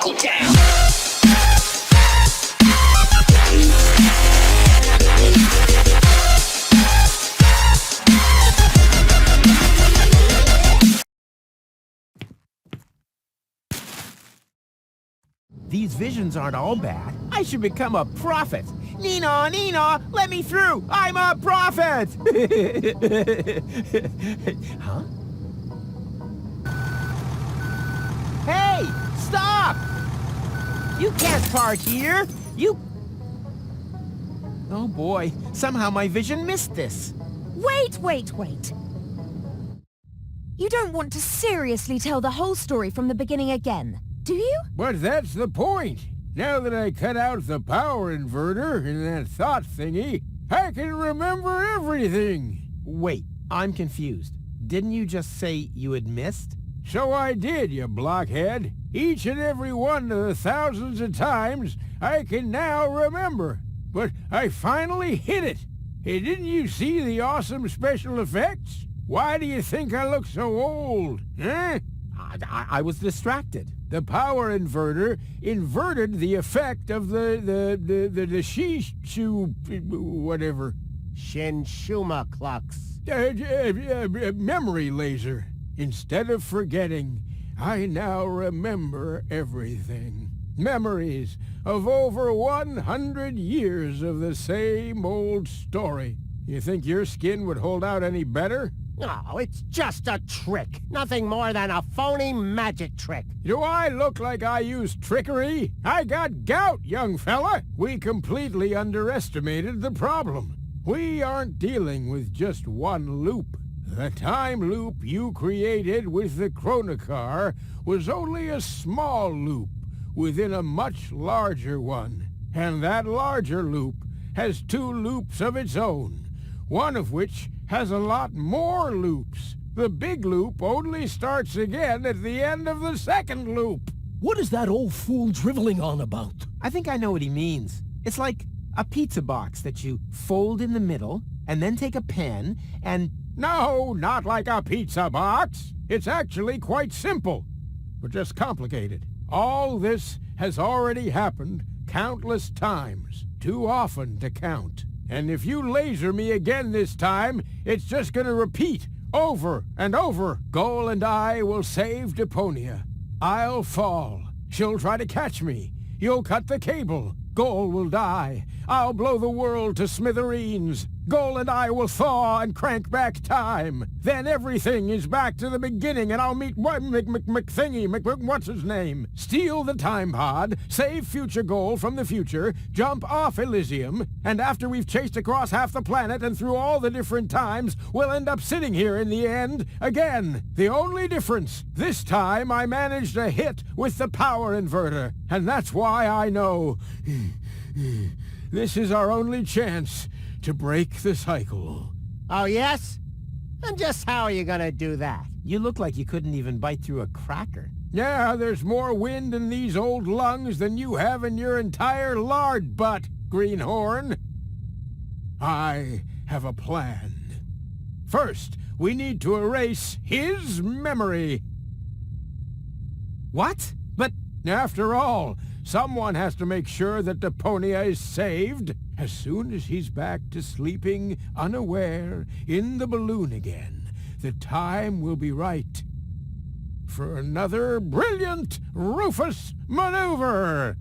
buckle down. These visions aren't all bad. I should become a prophet. Nina, Nina, let me through! I'm a prophet! Huh? Hey! Stop! You can't park here! You... Oh boy, somehow my vision missed this. Wait. You don't want to seriously tell the whole story from the beginning again, do you? But that's the point. Now that I cut out the power inverter in that thought thingy, I can remember everything. Wait, I'm confused. Didn't you just say you had missed? So I did, you blockhead. Each and every one of the thousands of times I can now remember. But I finally hit it. Hey, didn't you see the awesome special effects? Why do you think I look so old, huh? I was distracted. The power inverter inverted the effect of the shishu whatever. Shinshuma Klux. Memory laser. Instead of forgetting, I now remember everything. Memories of over 100 years of the same old story. You think your skin would hold out any better? Oh, it's just a trick. Nothing more than a phony magic trick. Do I look like I use trickery? I got gout, young fella. We completely underestimated the problem. We aren't dealing with just one loop. The time loop you created with the chronocar was only a small loop within a much larger one. And that larger loop has two loops of its own, one of which has a lot more loops. The big loop only starts again at the end of the second loop. What is that old fool driveling on about? I think I know what he means. It's like a pizza box that you fold in the middle, and then take a pen and... No, not like a pizza box. It's actually quite simple, but just complicated. All this has already happened countless times, too often to count. And if you laser me again this time, it's just gonna repeat over and over. Goal and I will save Deponia. I'll fall. She'll try to catch me. You'll cut the cable. Goal will die. I'll blow the world to smithereens. Goal and I will thaw and crank back time. Then everything is back to the beginning and I'll meet what's his name? Steal the time pod, save future Goal from the future, jump off Elysium, and after we've chased across half the planet and through all the different times, we'll end up sitting here in the end again. The only difference, this time I managed a hit with the power inverter, and that's why I know this is our only chance to break the cycle. Oh, yes? And just how are you gonna do that? You look like you couldn't even bite through a cracker. Yeah, there's more wind in these old lungs than you have in your entire lard butt, greenhorn. I have a plan. First, we need to erase his memory. What? But... After all, someone has to make sure that Deponia is saved. As soon as he's back to sleeping unaware in the balloon again, the time will be right for another brilliant Rufus maneuver.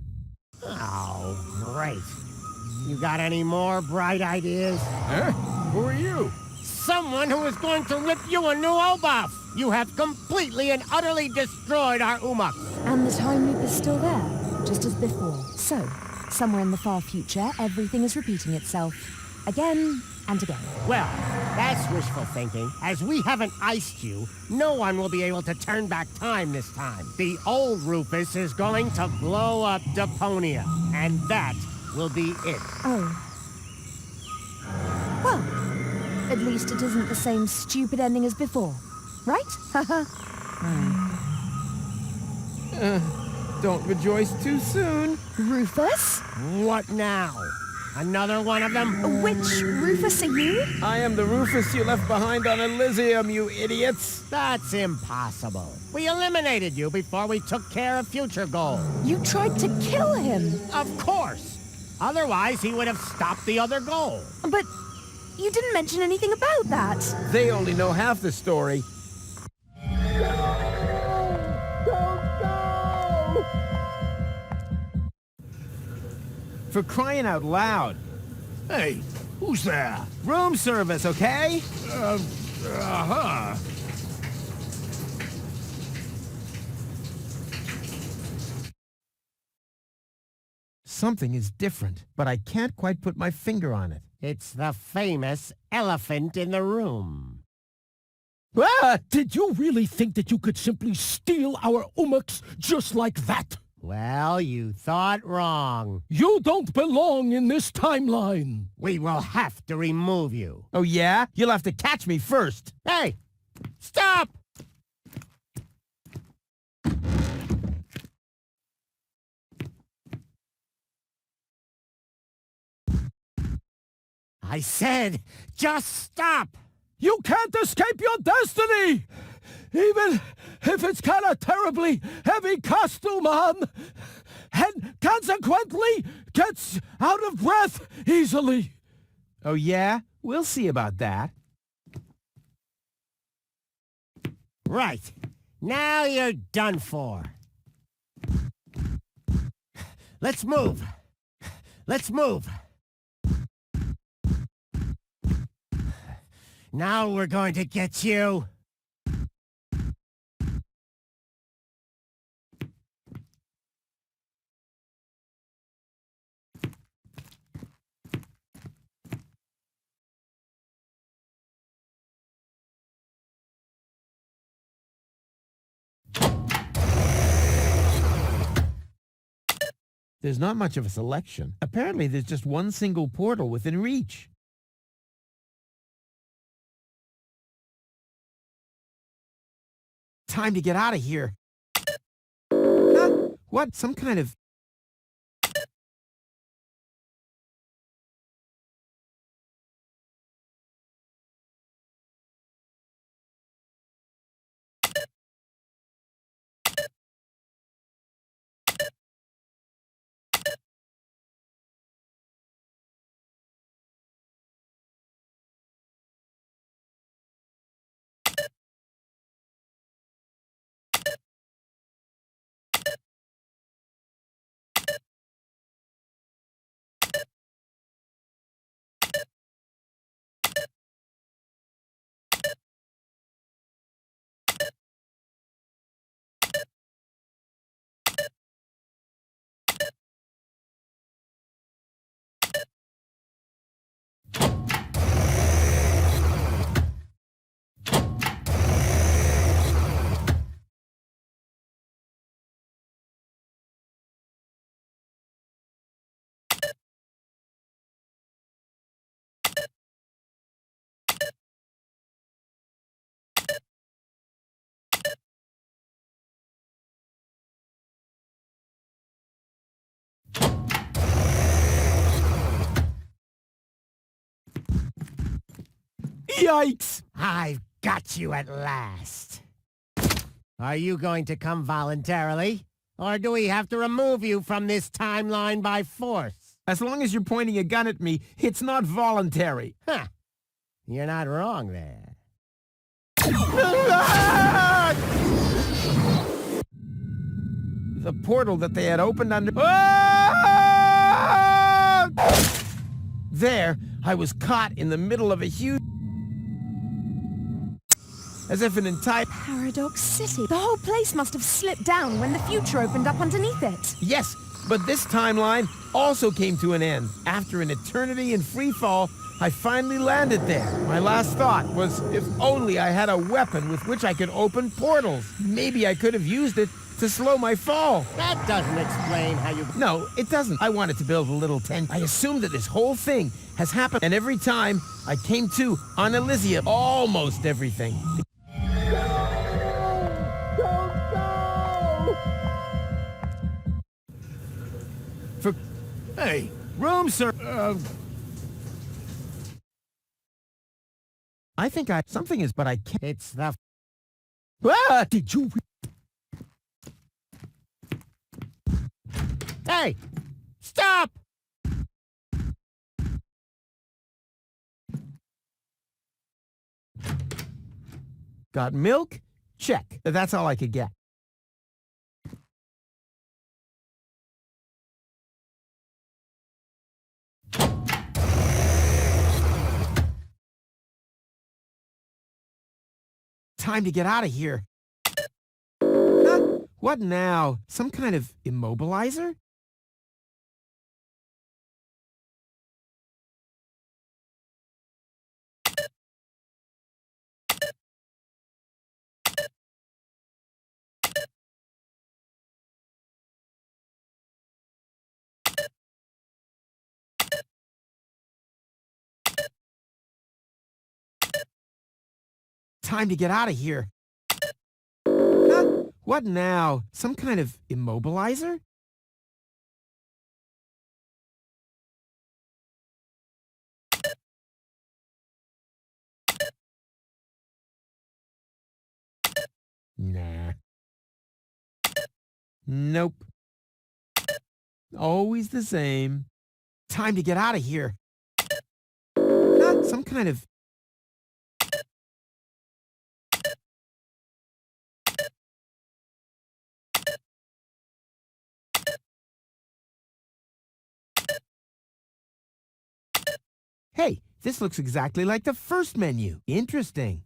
Oh, great. You got any more bright ideas? Huh? Who are you? Someone who is going to rip you a new buff. You have completely and utterly destroyed our Umaks. And the time loop is still there, just as before. So, somewhere in the far future, everything is repeating itself. Again and again. Well, that's wishful thinking. As we haven't iced you, no one will be able to turn back time this time. The old Rufus is going to blow up Deponia, and that will be it. Oh. Well, at least it isn't the same stupid ending as before, right? Haha. Don't rejoice too soon. Rufus? What now? Another one of them? Which Rufus are you? I am the Rufus you left behind on Elysium, you idiots. That's impossible. We eliminated you before we took care of future goals. You tried to kill him. Of course. Otherwise, he would have stopped the other goal. But you didn't mention anything about that. They only know half the story. For crying out loud. Hey, who's there? Room service, okay? Uh-huh. Something is different, but I can't quite put my finger on it. It's the famous elephant in the room. Ah! Did you really think that you could simply steal our umaks just like that? Well, you thought wrong. You don't belong in this timeline. We will have to remove you. Oh yeah? You'll have to catch me first. Hey! Stop! I said, just stop! You can't escape your destiny! Even if it's kind of terribly heavy costume on, and consequently gets out of breath easily. Oh yeah? We'll see about that. Right. Now you're done for. Let's move. Let's move. Now we're going to get you. There's not much of a selection. Apparently there's just one single portal within reach. Time to get out of here. Huh? What? Some kind of... Yikes! I've got you at last. Are you going to come voluntarily? Or do we have to remove you from this timeline by force? As long as you're pointing a gun at me, it's not voluntary. Huh. You're not wrong there. The portal that they had opened under... There, I was caught in the middle of a huge... As if an entire... Paradox City. The whole place must have slipped down when the future opened up underneath it. Yes, but this timeline also came to an end. After an eternity in free fall, I finally landed there. My last thought was if only I had a weapon with which I could open portals. Maybe I could have used it to slow my fall. That doesn't explain how you... No, it doesn't. I wanted to build a little tent. I assumed that this whole thing has happened, and every time I came to on Elysium, almost everything. Hey, Room, sir. I think something is, but I can't. It's the... Ah, did you? Hey! Stop! Got milk? Check. That's all I could get. Time to get out of here. Huh? What now? Some kind of immobilizer? Time to get out of here. Huh? What now? Some kind of immobilizer? Nah. Nope. Always the same. Time to get out of here. Huh? Some kind of... Hey, this looks exactly like the first menu. Interesting.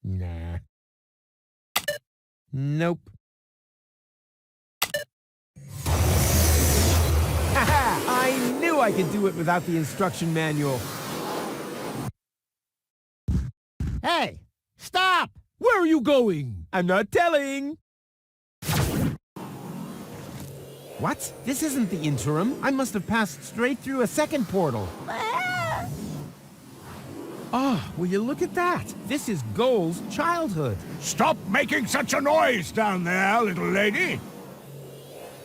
Nah. Nope. Haha! I knew I could do it without the instruction manual. Hey! Stop! Where are you going? I'm not telling. What? This isn't the interim. I must have passed straight through a second portal. Oh, will you look at that? This is Goal's childhood. Stop making such a noise down there, little lady.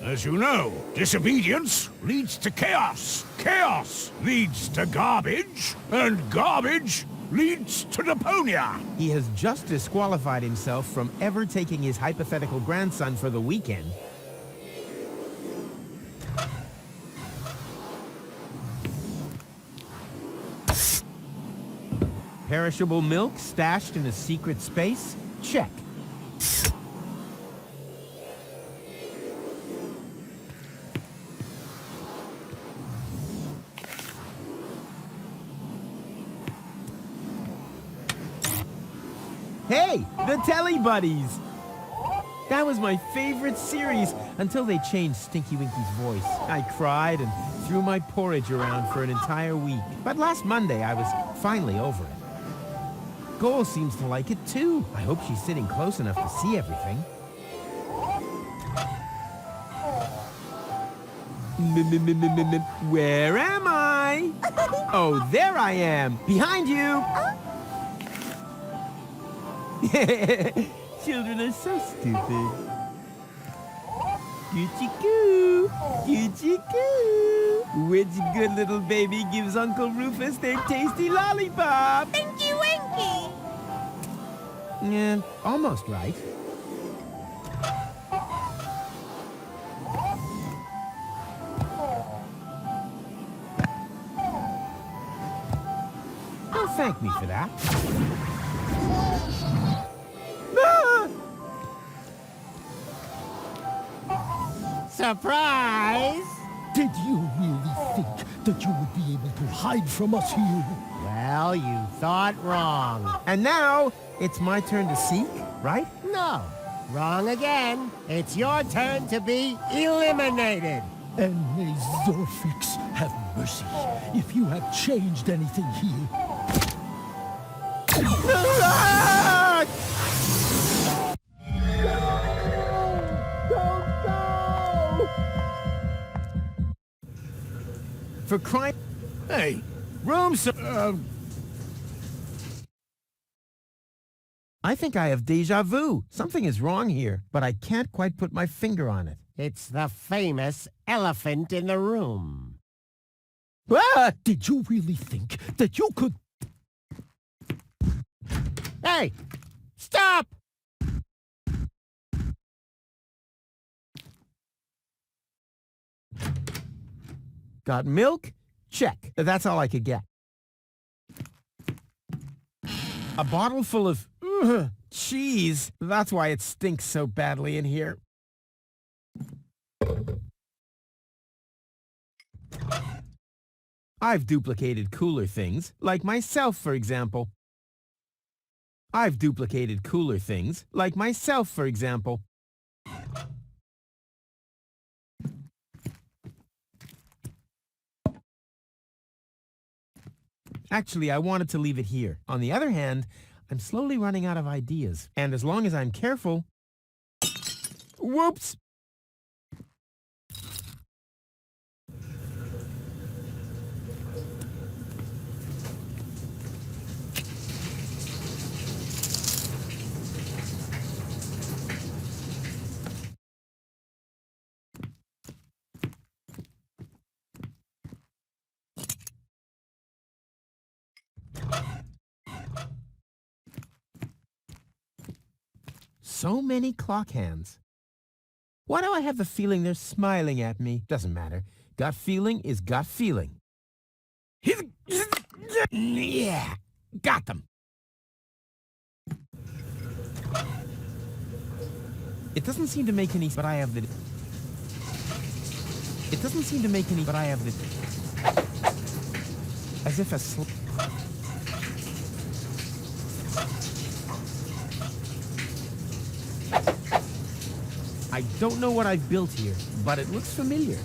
As you know, disobedience leads to chaos. Chaos leads to garbage, and garbage leads to Deponia. He has just disqualified himself from ever taking his hypothetical grandson for the weekend. Perishable milk stashed in a secret space? Check. Hey, the Telly Buddies! That was my favorite series until they changed Stinky Winky's voice. I cried and threw my porridge around for an entire week. But last Monday, I was finally over it. Goal seems to like it too. I hope she's sitting close enough to see everything. Where am I? Oh, there I am, behind you. Children are so stupid. Goochie-goo, goochie-goo. Which good little baby gives Uncle Rufus their tasty lollipop? Winky Winky! Yeah, almost right. Don't thank me for that. Ah! Surprise! Did you really think that you would be able to hide from us here? Well, you thought wrong. And now, it's my turn to seek, right? No, wrong again. It's your turn to be eliminated. And may Zorfix have mercy if you have changed anything here. Ah! For crying... Hey, Room, sir... I think I have déjà vu. Something is wrong here, but I can't quite put my finger on it. It's the famous elephant in the room. Ah, did you really think that you could... Hey! Stop! Got milk? Check. That's all I could get. A bottle full of cheese. That's why it stinks so badly in here. I've duplicated cooler things, like myself, for example. I've duplicated cooler things, like myself, for example. Actually, I wanted to leave it here. On the other hand, I'm slowly running out of ideas. And as long as I'm careful... Whoops! So many clock hands. Why do I have the feeling they're smiling at me? Doesn't matter. Gut feeling is gut feeling. Yeah, got them. It doesn't seem to make any, but I have the... It doesn't seem to make any, but I have the... As if a I don't know what I've built here, but it looks familiar.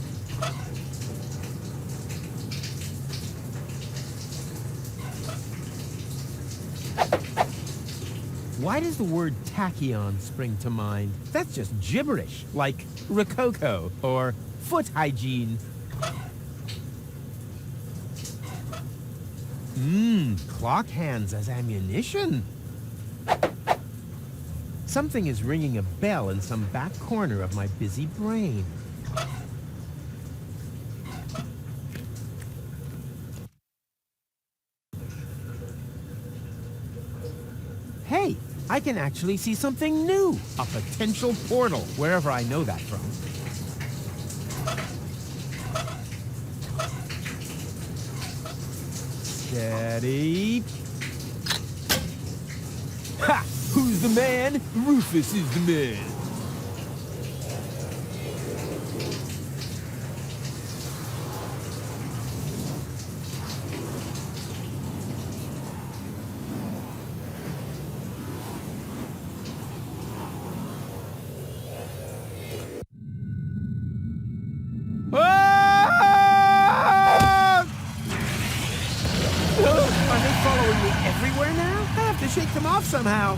Why does the word tachyon spring to mind? That's just gibberish, like rococo or foot hygiene. Clock hands as ammunition. Something is ringing a bell in some back corner of my busy brain. Hey, I can actually see something new. A potential portal, wherever I know that from. Steady. Ha! Who's the man? Rufus is the man. Ah! Are they following me everywhere now? I have to shake them off somehow.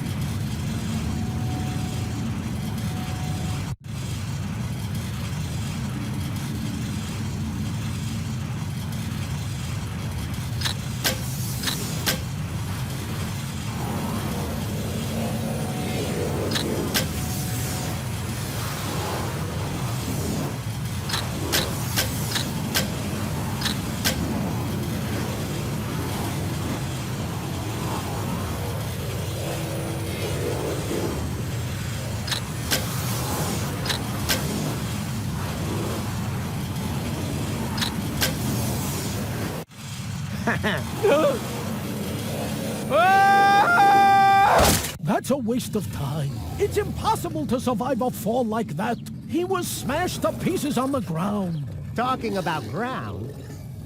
That's a waste of time. It's impossible to survive a fall like that. He was smashed to pieces on the ground. Talking about ground,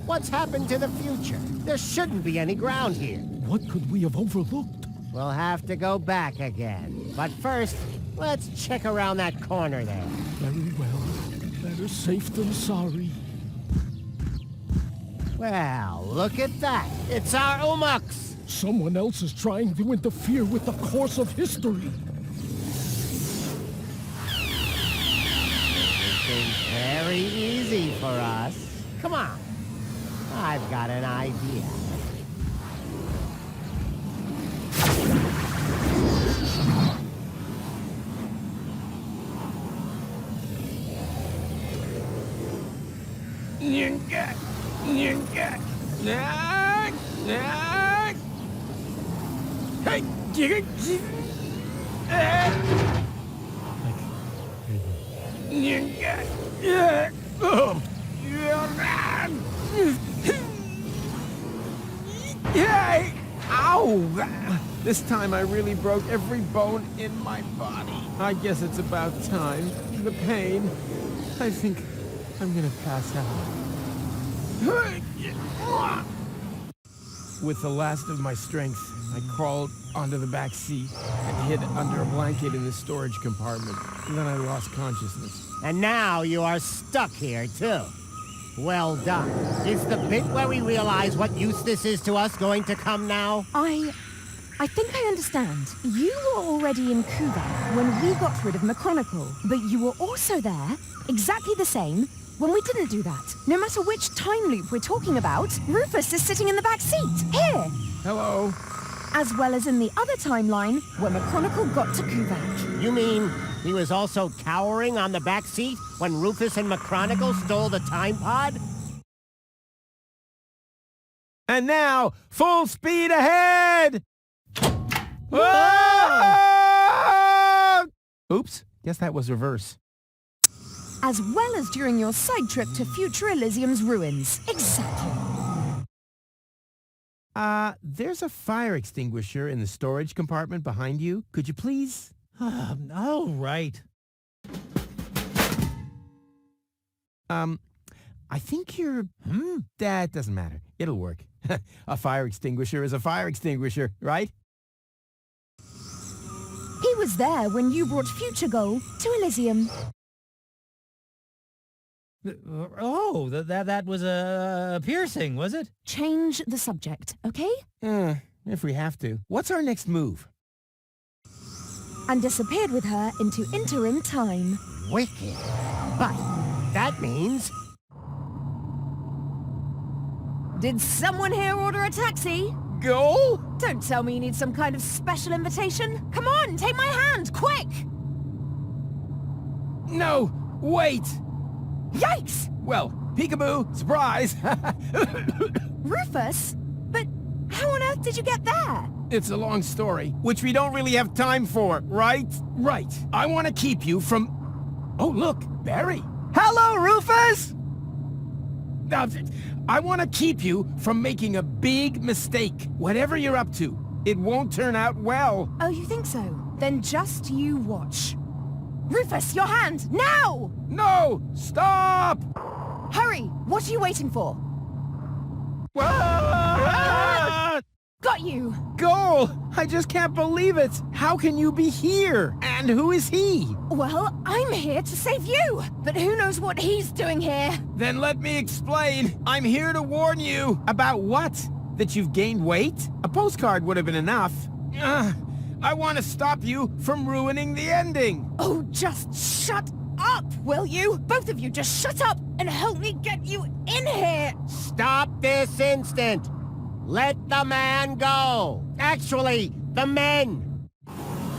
what's happened to the future? There shouldn't be any ground here. What could we have overlooked? We'll have to go back again. But first, let's check around that corner there. Very well. Better safe than sorry. Well, look at that. It's our Umux. Someone else is trying to interfere with the course of history. Everything's very easy for us. Come on. I've got an idea. Ow! This time I really broke every bone in my body. I guess it's about time. The pain. I think I'm gonna pass out. With the last of my strength, I crawled onto the back seat and hid under a blanket in the storage compartment. And then I lost consciousness. And now you are stuck here, too. Well done. Is the bit where we realize what use this is to us going to come now? I think I understand. You were already in Kuwait when we got rid of McChronicle, but you were also there, exactly the same, when we didn't do that. No matter which time loop we're talking about, Rufus is sitting in the back seat, here! Hello? As well as in the other timeline, where McChronicle got to Kuwait. You mean he was also cowering on the back seat when Rufus and McChronicle stole the time pod? And now, full speed ahead! Oops, guess that was reverse. As well as during your side trip to future Elysium's ruins. Exactly. There's a fire extinguisher in the storage compartment behind you. Could you please? All right. I think you're... That doesn't matter. It'll work. A fire extinguisher is a fire extinguisher, right? He was there when you brought Future Goal to Elysium. Oh, that was a piercing, was it? Change the subject, okay? If we have to. What's our next move? And disappeared with her into interim time. Wicked. But that means... Did someone here order a taxi? Goal? Don't tell me you need some kind of special invitation. Come on, take my hand, quick! No, wait! Yikes! Well, peekaboo, surprise! Rufus? But how on earth did you get there? It's a long story, which we don't really have time for, right? Right. I want to keep you from... Oh, look, Barry. Hello, Rufus! I want to keep you from making a big mistake. Whatever you're up to, it won't turn out well. Oh, you think so? Then just you watch. Rufus, your hand, now! No! Stop! Hurry! What are you waiting for? Ah! Got you! Goal! I just can't believe it! How can you be here? And who is he? Well, I'm here to save you, but who knows what he's doing here? Then let me explain. I'm here to warn you. About what? That you've gained weight? A postcard would have been enough. I want to stop you from ruining the ending. Oh, just shut up, will you? Both of you just shut up and help me get you in here! Stop this instant! Let the man go! Actually, the men!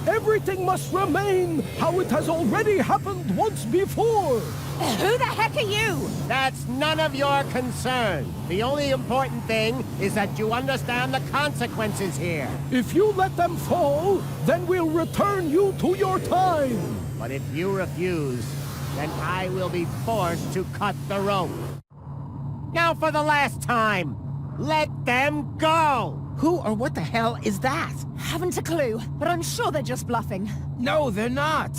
Everything must remain how it has already happened once before. Who the heck are you? That's none of your concern. The only important thing is that you understand the consequences here. If you let them fall, then we'll return you to your time. But if you refuse, then I will be forced to cut the rope. Now for the last time, let them go! Who or what the hell is that? Haven't a clue, but I'm sure they're just bluffing. No, they're not.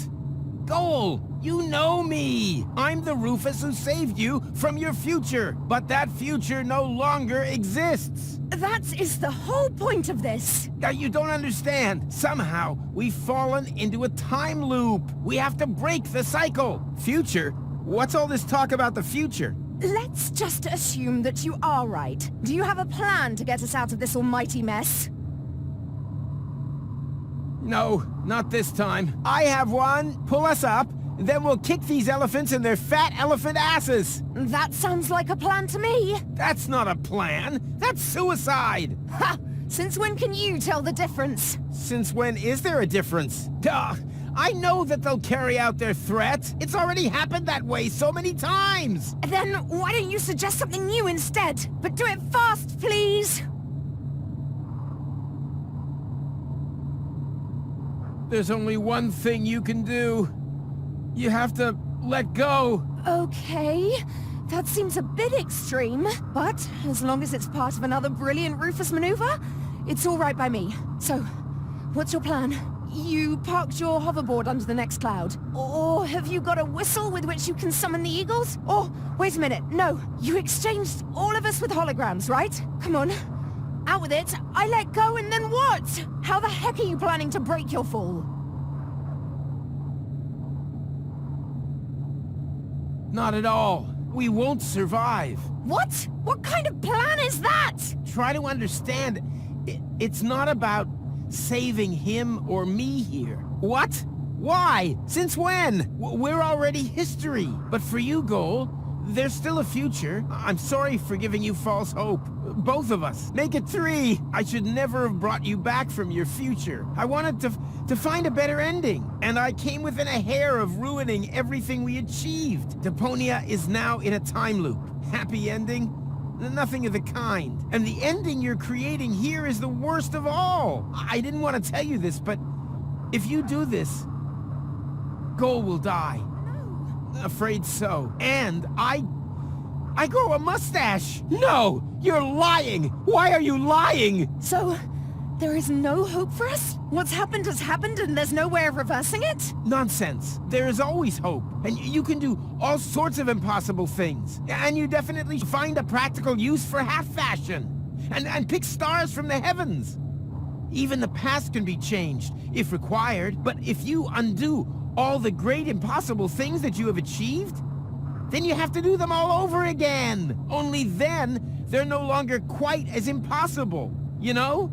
Goal, you know me. I'm the Rufus who saved you from your future. But that future no longer exists. That is the whole point of this. Now you don't understand. Somehow, we've fallen into a time loop. We have to break the cycle. Future? What's all this talk about the future? Let's just assume that you are right. Do you have a plan to get us out of this almighty mess? No, not this time. I have one. Pull us up, then we'll kick these elephants in their fat elephant asses. That sounds like a plan to me. That's not a plan. That's suicide. Ha! Since when can you tell the difference? Since when is there a difference? Duh! I know that they'll carry out their threat. It's already happened that way so many times. Then why don't you suggest something new instead? But do it fast, please! There's only one thing you can do. You have to let go. Okay, that seems a bit extreme, but as long as it's part of another brilliant Rufus maneuver, it's all right by me. So, what's your plan? You parked your hoverboard under the next cloud. Or have you got a whistle with which you can summon the eagles? Or, wait a minute, no. You exchanged all of us with holograms, right? Come on. Out with it. I let go and then what? How the heck are you planning to break your fall? Not at all. We won't survive. What? What kind of plan is that? Try to understand. It's not about saving him or me here. What? Why? Since when? We're already history. But for you, Goal, there's still a future. I'm sorry for giving you false hope. Both of us. Make it 3. I should never have brought you back from your future. I wanted to find a better ending. And I came within a hair of ruining everything we achieved. Deponia is now in a time loop. Happy ending? Nothing of the kind. And the ending you're creating here is the worst of all. I didn't want to tell you this, but if you do this, Goal will die. Afraid so. And I grow a mustache. No! You're lying! Why are you lying? So, there is no hope for us? What's happened has happened and there's no way of reversing it? Nonsense. There is always hope. And you can do all sorts of impossible things. And you definitely find a practical use for half-fashion. And pick stars from the heavens. Even the past can be changed, if required. But if you undo all the great impossible things that you have achieved, then you have to do them all over again. Only then, they're no longer quite as impossible, you know?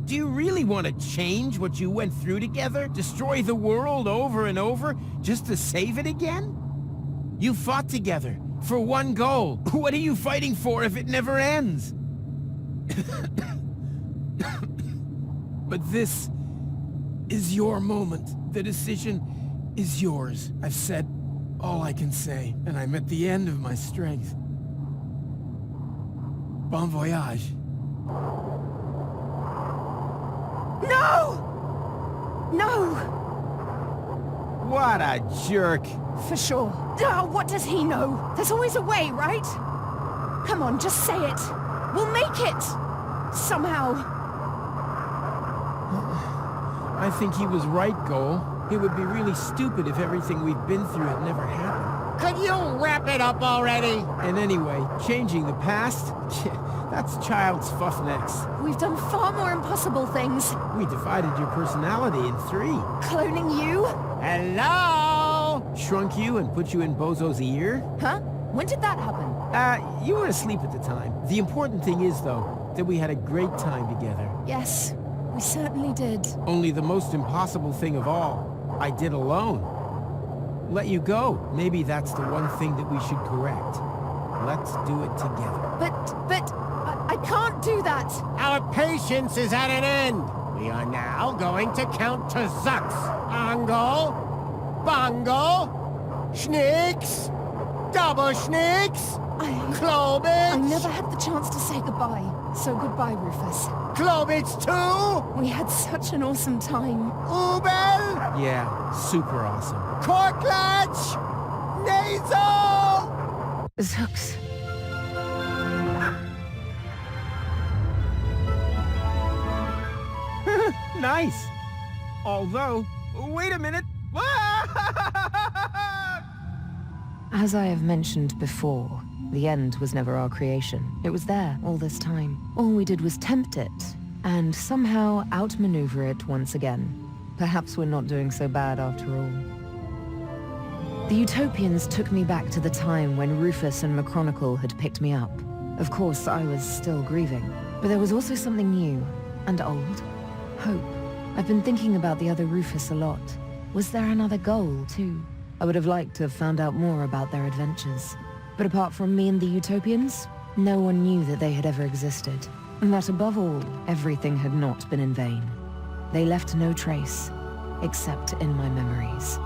Do you really want to change what you went through together? Destroy the world over and over just to save it again? You fought together for one goal. What are you fighting for if it never ends? But this is your moment. The decision is yours. I've said all I can say, and I'm at the end of my strength. Bon voyage. No! No! What a jerk. For sure. Oh, what does he know? There's always a way, right? Come on, just say it. We'll make it! Somehow. I think he was right, Goal. It would be really stupid if everything we've been through had never happened. Could you wrap it up already? And anyway, changing the past? That's child's fuff next. We've done far more impossible things. We divided your personality in 3. Cloning you? Hello? Shrunk you and put you in Bozo's ear? Huh? When did that happen? You were asleep at the time. The important thing is, though, that we had a great time together. Yes, we certainly did. Only the most impossible thing of all, I did alone. Let you go. Maybe that's the one thing that we should correct. Let's do it together. But, I can't do that. Our patience is at an end. We are now going to count to Zux. Angle, Bongo, Schnicks, Double Schnicks, Klobitz. I never had the chance to say goodbye. So goodbye, Rufus. Klobitz 2, We had such an awesome time. Ubel, Yeah, super awesome. Korklatch, Nasal. Zux. Nice. Although, wait a minute. As I have mentioned before, the end was never our creation. It was there all this time. All we did was tempt it, and somehow outmaneuver it once again. Perhaps we're not doing so bad after all. The Utopians took me back to the time when Rufus and McChronicle had picked me up. Of course, I was still grieving, but there was also something new and old. Hope. I've been thinking about the other Rufus a lot. Was there another goal, too? I would have liked to have found out more about their adventures. But apart from me and the Utopians, no one knew that they had ever existed. And that above all, everything had not been in vain. They left no trace. except in my memories.